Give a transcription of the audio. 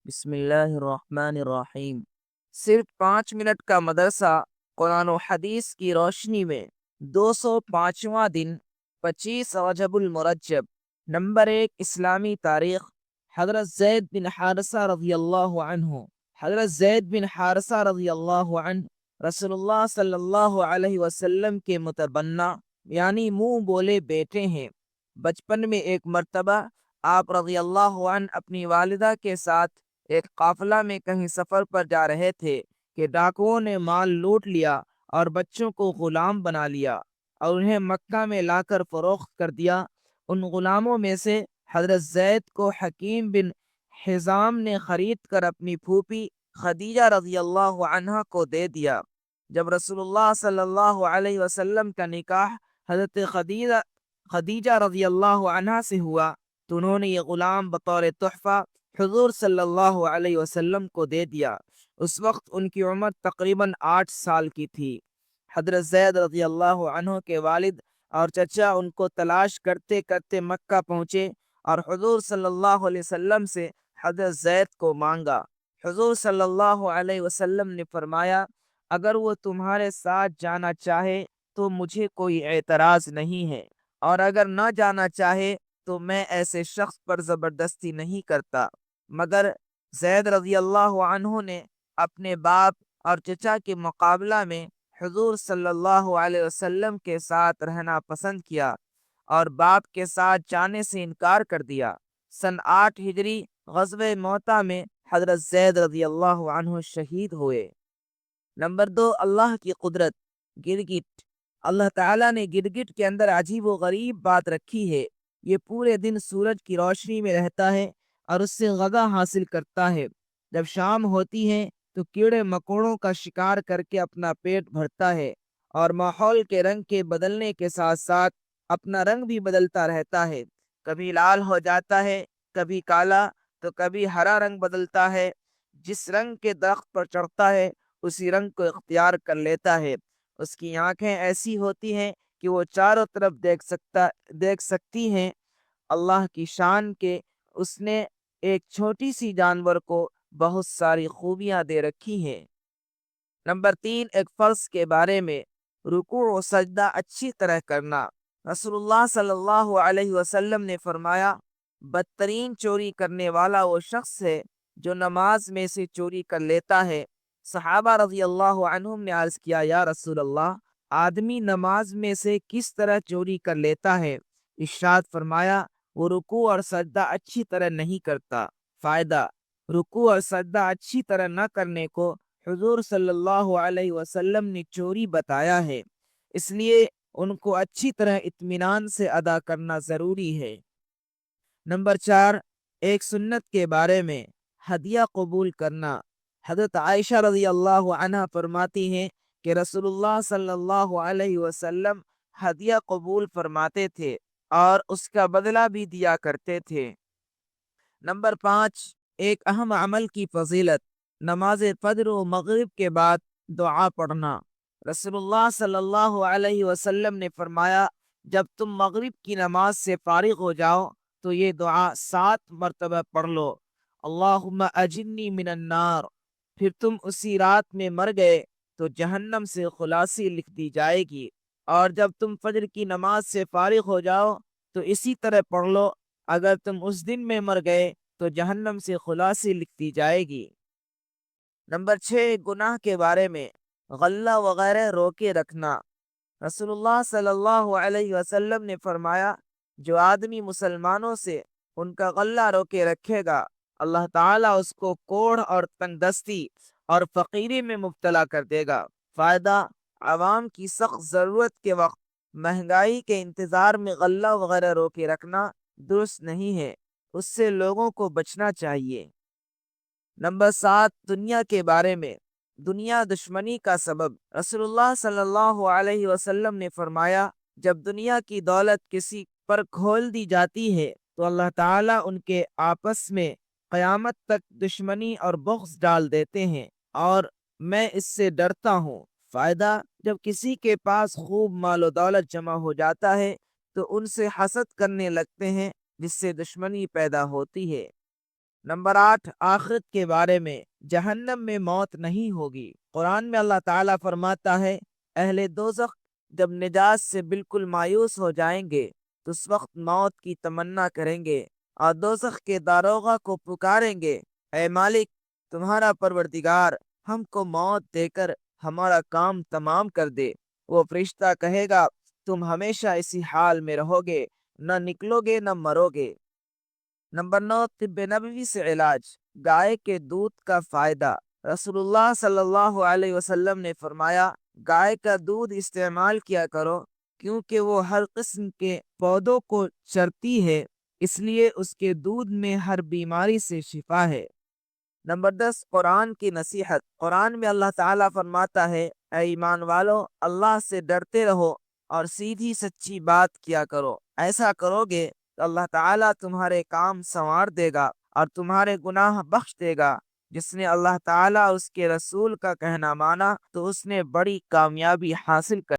بسم اللہ الرحمن الرحیم۔ صرف 5 منٹ کا مدرسہ قرآن و حدیث کی روشنی میں 205واں دن 25 رجب المرجب۔ نمبر 1، اسلامی تاریخ۔ حضرت زید بن حارثہ رضی اللہ عنہ رسول اللہ صلی اللہ علیہ وسلم کے متبنہ یعنی منہ بولے بیٹے ہیں۔ بچپن میں ایک مرتبہ آپ رضی اللہ عنہ اپنی والدہ کے ساتھ ایک قافلہ میں کہیں سفر پر جا رہے تھے کہ ڈاکوؤں نے مال لوٹ لیا اور بچوں کو غلام بنا لیا اور انہیں مکہ میں لا کر فروخت کر دیا۔ ان غلاموں میں سے حضرت زید کو حکیم بن حزام نے خرید کر اپنی پھوپھی خدیجہ رضی اللہ عنہا کو دے دیا۔ جب رسول اللہ صلی اللہ علیہ وسلم کا نکاح حضرت خدیجہ رضی اللہ عنہا سے ہوا تو انہوں نے یہ غلام بطور تحفہ حضور صلی اللہ علیہ وسلم کو دے دیا۔ اس وقت ان کی عمر تقریباً 8 سال کی تھی۔ حضرت زید رضی اللہ عنہ کے والد اور چچا ان کو تلاش کرتے کرتے مکہ پہنچے اور حضور صلی اللہ علیہ وسلم سے حضرت زید کو مانگا۔ حضور صلی اللہ علیہ وسلم نے فرمایا، اگر وہ تمہارے ساتھ جانا چاہے تو مجھے کوئی اعتراض نہیں ہے، اور اگر نہ جانا چاہے تو میں ایسے شخص پر زبردستی نہیں کرتا۔ مگر زید رضی اللہ عنہ نے اپنے باپ اور چچا کے مقابلہ میں حضور صلی اللہ علیہ وسلم کے ساتھ رہنا پسند کیا اور باپ کے ساتھ جانے سے انکار کر دیا۔ سن 8 ہجری غزوہ موتہ میں حضرت زید رضی اللہ عنہ شہید ہوئے۔ نمبر 2، اللہ کی قدرت۔ گرگٹ۔ اللہ تعالیٰ نے گرگٹ کے اندر عجیب و غریب بات رکھی ہے۔ یہ پورے دن سورج کی روشنی میں رہتا ہے اور اس سے غذا حاصل کرتا ہے۔ جب شام ہوتی ہے تو کیڑے مکوڑوں کا شکار کر کے اپنا پیٹ بھرتا ہے اور ماحول کے رنگ کے بدلنے کے ساتھ ساتھ اپنا رنگ بھی بدلتا رہتا ہے۔ کبھی لال ہو جاتا ہے، کبھی کالا، تو کبھی ہرا رنگ بدلتا ہے۔ جس رنگ کے درخت پر چڑھتا ہے اسی رنگ کو اختیار کر لیتا ہے۔ اس کی آنکھیں ایسی ہوتی ہیں کہ وہ چاروں طرف دیکھ سکتی ہیں۔ اللہ کی شان کہ اس نے ایک چھوٹی سی جانور کو بہت ساری خوبیاں دے رکھی ہیں۔ نمبر 3، ایک فرض کے بارے میں۔ رکوع و سجدہ اچھی طرح کرنا۔ رسول اللہ صلی اللہ علیہ وسلم نے فرمایا، بدترین چوری کرنے والا وہ شخص ہے جو نماز میں سے چوری کر لیتا ہے۔ صحابہ رضی اللہ عنہم نے عرض کیا، یا رسول اللہ، آدمی نماز میں سے کس طرح چوری کر لیتا ہے؟ ارشاد فرمایا، وہ رکوع اور سجدہ اچھی طرح نہیں کرتا۔ فائدہ: رکوع اور سجدہ اچھی طرح نہ کرنے کو حضور صلی اللہ علیہ وسلم نے چوری بتایا ہے، اس لیے ان کو اچھی طرح اطمینان سے ادا کرنا ضروری ہے۔ نمبر 4، ایک سنت کے بارے میں۔ ہدیہ قبول کرنا۔ حضرت عائشہ رضی اللہ عنہ فرماتی ہیں کہ رسول اللہ صلی اللہ علیہ وسلم ہدیہ قبول فرماتے تھے اور اس کا بدلہ بھی دیا کرتے تھے۔ نمبر 5، ایک اہم عمل کی فضیلت۔ نماز فجر و مغرب کے بعد دعا پڑھنا۔ رسول اللہ صلی اللہ علیہ وسلم نے فرمایا، جب تم مغرب کی نماز سے فارغ ہو جاؤ تو یہ دعا 7 مرتبہ پڑھ لو، اللہم اجرنی من النار۔ پھر تم اسی رات میں مر گئے تو جہنم سے خلاصی لکھ دی جائے گی، اور جب تم فجر کی نماز سے فارغ ہو جاؤ تو اسی طرح پڑھ لو، اگر تم اس دن میں مر گئے تو جہنم سے خلاصی لکھ دی جائے گی۔ نمبر 6، گناہ کے بارے میں۔ غلہ وغیرہ روکے رکھنا۔ رسول اللہ صلی اللہ علیہ وسلم نے فرمایا، جو آدمی مسلمانوں سے ان کا غلہ روکے رکھے گا، اللہ تعالیٰ اس کو کوڑھ اور تنگ دستی اور فقیری میں مبتلا کر دے گا۔ فائدہ: عوام کی سخت ضرورت کے وقت مہنگائی کے انتظار میں غلہ وغیرہ روکے رکھنا درست نہیں ہے، اس سے لوگوں کو بچنا چاہیے۔ نمبر 7، دنیا کے بارے میں۔ دنیا دشمنی کا سبب۔ رسول اللہ صلی اللہ علیہ وسلم نے فرمایا، جب دنیا کی دولت کسی پر کھول دی جاتی ہے تو اللہ تعالیٰ ان کے آپس میں قیامت تک دشمنی اور بغض ڈال دیتے ہیں، اور میں اس سے ڈرتا ہوں۔ فائدہ: جب کسی کے پاس خوب مال و دولت جمع ہو جاتا ہے تو ان سے حسد کرنے لگتے ہیں، جس سے دشمنی پیدا ہوتی ہے۔ نمبر 8، آخرت کے بارے میں، جہنم میں موت نہیں ہوگی۔ قرآن میں اللہ تعالیٰ فرماتا ہے، اہل دوزخ جب نجات سے بالکل مایوس ہو جائیں گے تو اس وقت موت کی تمنا کریں گے اور دوزخ کے داروغہ کو پکاریں گے، اے مالک، تمہارا پروردگار ہم کو موت دے کر ہمارا کام تمام کر دے۔ وہ فرشتہ کہے گا، تم ہمیشہ اسی حال میں رہو گے، نہ نکلو گے نہ مرو گے۔ نمبر 9، طب نبوی سے علاج، گائے کے دودھ کا فائدہ۔ رسول اللہ صلی اللہ علیہ وسلم نے فرمایا، گائے کا دودھ استعمال کیا کرو کیونکہ وہ ہر قسم کے پودوں کو چرتی ہے، اس لیے اس کے دودھ میں ہر بیماری سے شفا ہے۔ نمبر 10، قرآن کی نصیحت۔ قرآن میں اللہ تعالیٰ فرماتا ہے، اے ایمان والو، اللہ سے ڈرتے رہو اور سیدھی سچی بات کیا کرو۔ ایسا کرو گے تو اللہ تعالیٰ تمہارے کام سنوار دے گا اور تمہارے گناہ بخش دے گا۔ جس نے اللہ تعالیٰ اور اس کے رسول کا کہنا مانا تو اس نے بڑی کامیابی حاصل کر